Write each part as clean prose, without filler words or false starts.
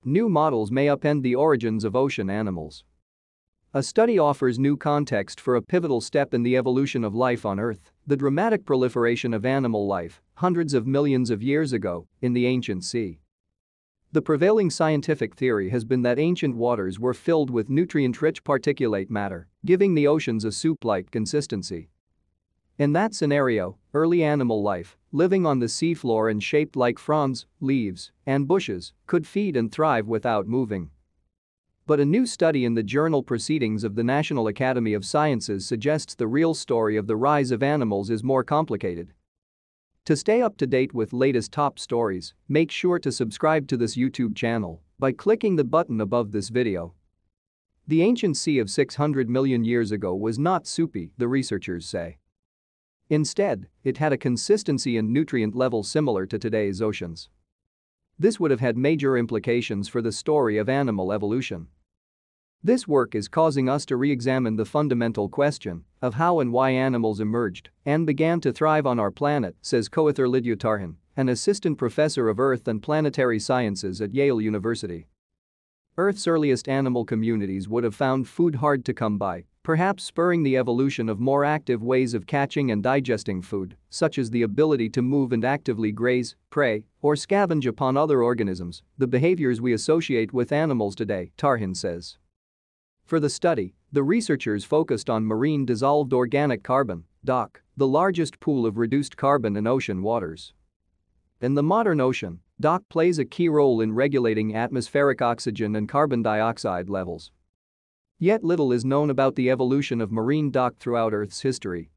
New models may upend the origins of ocean animals. A study offers new context for a pivotal step in the evolution of life on Earth, the dramatic proliferation of animal life, hundreds of millions of years ago, in the ancient sea. The prevailing scientific theory has been that ancient waters were filled with nutrient-rich particulate matter, giving the oceans a soup-like consistency. In that scenario, early animal life, living on the seafloor and shaped like fronds, leaves, and bushes, could feed and thrive without moving. But a new study in the journal Proceedings of the National Academy of Sciences suggests the real story of the rise of animals is more complicated. To stay up to date with latest top stories, make sure to subscribe to this YouTube channel by clicking the button above this video. The ancient sea of 600 million years ago was not soupy, the researchers say. Instead, it had a consistency and nutrient level similar to today's oceans. This would have had major implications for the story of animal evolution. This work is causing us to re-examine the fundamental question of how and why animals emerged and began to thrive on our planet, says co-author Lydia Tarhan, an assistant professor of Earth and Planetary Sciences at Yale University. Earth's earliest animal communities would have found food hard to come by, perhaps spurring the evolution of more active ways of catching and digesting food, such as the ability to move and actively graze, prey, or scavenge upon other organisms, the behaviors we associate with animals today, Tarhan says. For the study, the researchers focused on marine dissolved organic carbon, DOC, the largest pool of reduced carbon in ocean waters. In the modern ocean, DOC plays a key role in regulating atmospheric oxygen and carbon dioxide levels. Yet little is known about the evolution of marine DOC throughout Earth's history.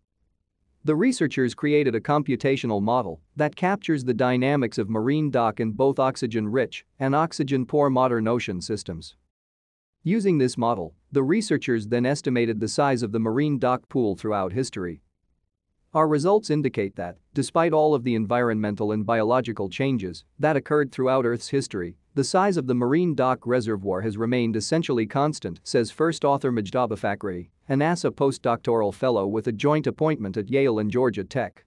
The researchers created a computational model that captures the dynamics of marine DOC in both oxygen-rich and oxygen-poor modern ocean systems. Using this model, the researchers then estimated the size of the marine DOC pool throughout history. Our results indicate that, despite all of the environmental and biological changes that occurred throughout Earth's history, the size of the marine DOC reservoir has remained essentially constant, says first author Mujtaba Fakhri, a NASA postdoctoral fellow with a joint appointment at Yale and Georgia Tech.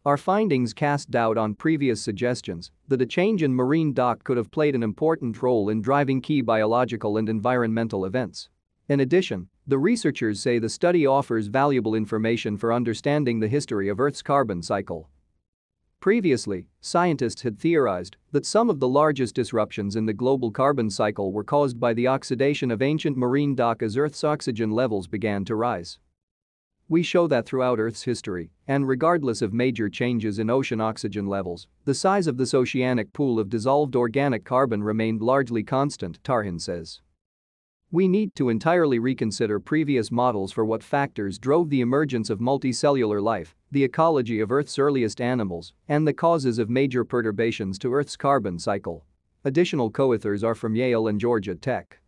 Our findings cast doubt on previous suggestions that a change in marine DOC could have played an important role in driving key biological and environmental events. In addition, the researchers say the study offers valuable information for understanding the history of Earth's carbon cycle. Previously, scientists had theorized that some of the largest disruptions in the global carbon cycle were caused by the oxidation of ancient marine DOC as Earth's oxygen levels began to rise. We show that throughout Earth's history, and regardless of major changes in ocean oxygen levels, the size of this oceanic pool of dissolved organic carbon remained largely constant, Tarhan says. We need to entirely reconsider previous models for what factors drove the emergence of multicellular life, the ecology of Earth's earliest animals, and the causes of major perturbations to Earth's carbon cycle. Additional co-authors are from Yale and Georgia Tech.